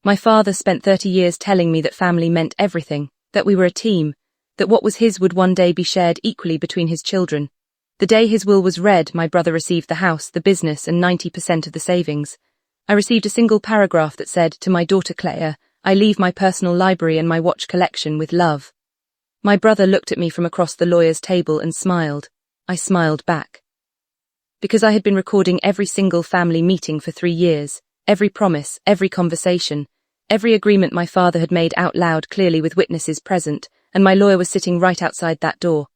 My father spent 30 years telling me that family meant everything, that we were a team, that what was his would one day be shared equally between his children. The day his will was read, my brother received the house, the business, and 90% of the savings. I received a single paragraph that said, "To my daughter Claire, I leave my personal library and my watch collection with love." My brother looked at me from across the lawyer's table and smiled. I smiled back. Because I had been recording every single family meeting for 3 years, every promise, every conversation, every agreement my father had made out loud clearly with witnesses present, and my lawyer was sitting right outside that door.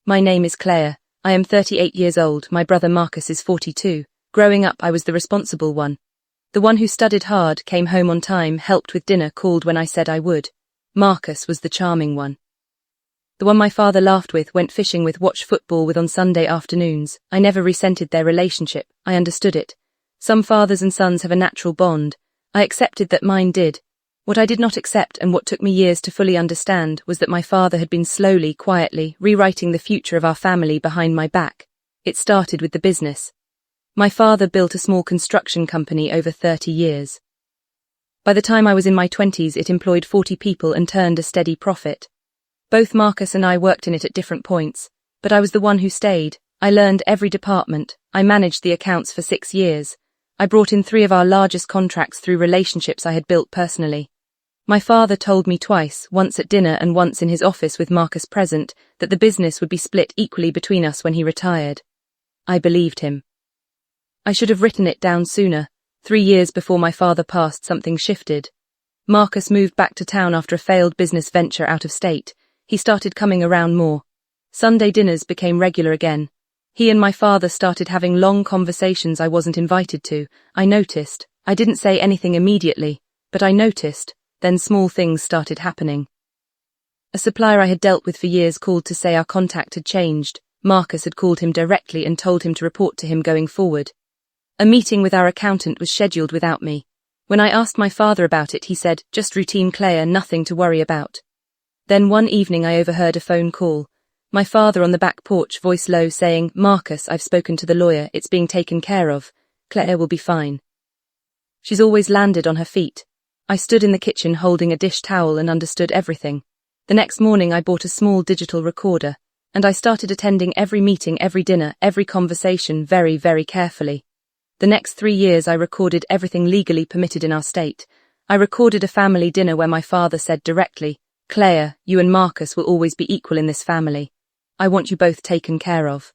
My name is Claire. I am 38 years old. My brother Marcus is 42. Growing up, I was the responsible one. The one who studied hard, came home on time, helped with dinner, called when I said I would. Marcus was the charming one. The one my father laughed with, went fishing with, watched football with on Sunday afternoons. I never resented their relationship. I understood it. Some fathers and sons have a natural bond. I accepted that mine did. What I did not accept, and what took me years to fully understand, was that my father had been slowly, quietly, rewriting the future of our family behind my back. It started with the business. My father built a small construction company over 30 years. By the time I was in my 20s, it employed 40 people and turned a steady profit. Both Marcus and I worked in it at different points, but I was the one who stayed. I learned every department. I managed the accounts for 6 years. I brought in 3 of our largest contracts through relationships I had built personally. My father told me twice, once at dinner and once in his office with Marcus present, that the business would be split equally between us when he retired. I believed him. I should have written it down sooner. 3 years before my father passed, something shifted. Marcus moved back to town after a failed business venture out of state. He started coming around more. Sunday dinners became regular again. He and my father started having long conversations I wasn't invited to. I noticed. I didn't say anything immediately, but I noticed. Then small things started happening. A supplier I had dealt with for years called to say our contact had changed. Marcus had called him directly and told him to report to him going forward. A meeting with our accountant was scheduled without me. When I asked my father about it, he said, "Just routine, Claire, nothing to worry about." Then one evening I overheard a phone call. My father on the back porch, voice low, saying, "Marcus, I've spoken to the lawyer, it's being taken care of. Claire will be fine. She's always landed on her feet." I stood in the kitchen holding a dish towel and understood everything. The next morning I bought a small digital recorder, and I started attending every meeting, every dinner, every conversation very, very carefully. The next 3 years I recorded everything legally permitted in our state. I recorded a family dinner where my father said directly, "Claire, you and Marcus will always be equal in this family. I want you both taken care of."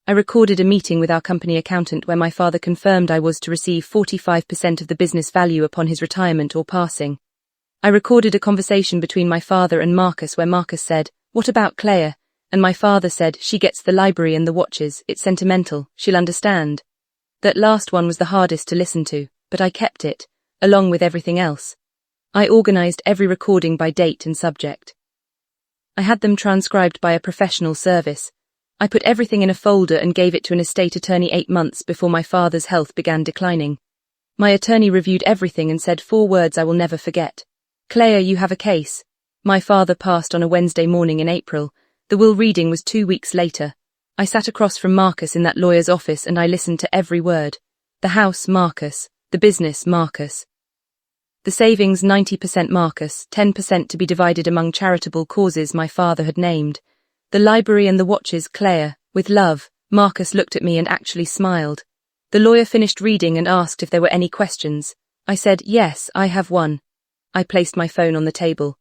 I recorded a meeting with our company accountant where my father confirmed I was to receive 45% of the business value upon his retirement or passing. I recorded a conversation between my father and Marcus where Marcus said, "What about Claire?" And my father said, "She gets the library and the watches, it's sentimental, she'll understand." That last one was the hardest to listen to, but I kept it, along with everything else. I organized every recording by date and subject. I had them transcribed by a professional service. I put everything in a folder and gave it to an estate attorney 8 months before my father's health began declining. My attorney reviewed everything and said 4 words I will never forget. "Claire, you have a case." My father passed on a Wednesday morning in April. The will reading was 2 weeks later. I sat across from Marcus in that lawyer's office and I listened to every word. The house, Marcus. The business, Marcus. The savings, 90% Marcus, 10% to be divided among charitable causes my father had named. The library and the watches, Claire, with love. Marcus looked at me and actually smiled. The lawyer finished reading and asked if there were any questions. I said, "Yes, I have one." I placed my phone on the table.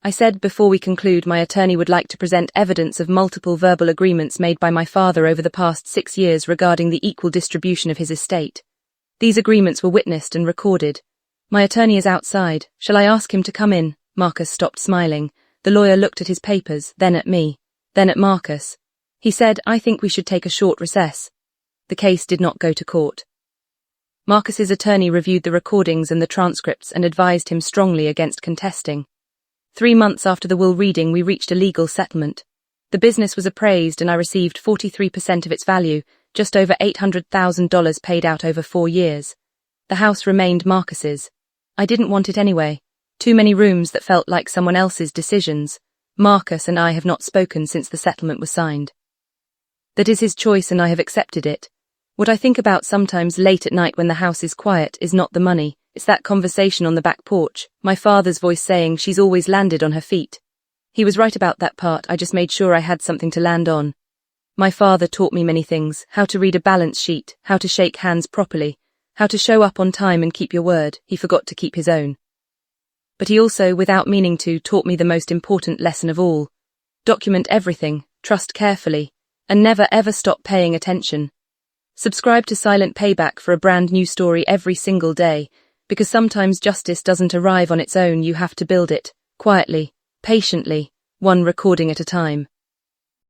I said, "Before we conclude, my attorney would like to present evidence of multiple verbal agreements made by my father over the past 6 years regarding the equal distribution of his estate. These agreements were witnessed and recorded. My attorney is outside. Shall I ask him to come in?" Marcus stopped smiling. The lawyer looked at his papers, then at me, then at Marcus. He said, "I think we should take a short recess." The case did not go to court. Marcus's attorney reviewed the recordings and the transcripts and advised him strongly against contesting. 3 months after the will reading, we reached a legal settlement. The business was appraised and I received 43% of its value, just over $800,000 paid out over 4 years. The house remained Marcus's. I didn't want it anyway. Too many rooms that felt like someone else's decisions. Marcus and I have not spoken since the settlement was signed. That is his choice and I have accepted it. What I think about sometimes late at night when the house is quiet is not the money, It's that conversation on the back porch, my father's voice saying she's always landed on her feet. He was right about that part, I just made sure I had something to land on. My father taught me many things, how to read a balance sheet, how to shake hands properly, how to show up on time and keep your word. He forgot to keep his own. But he also, without meaning to, taught me the most important lesson of all. Document everything, trust carefully, and never ever stop paying attention. Subscribe to Silent Payback for a brand new story every single day, because sometimes justice doesn't arrive on its own, you have to build it, quietly, patiently, one recording at a time.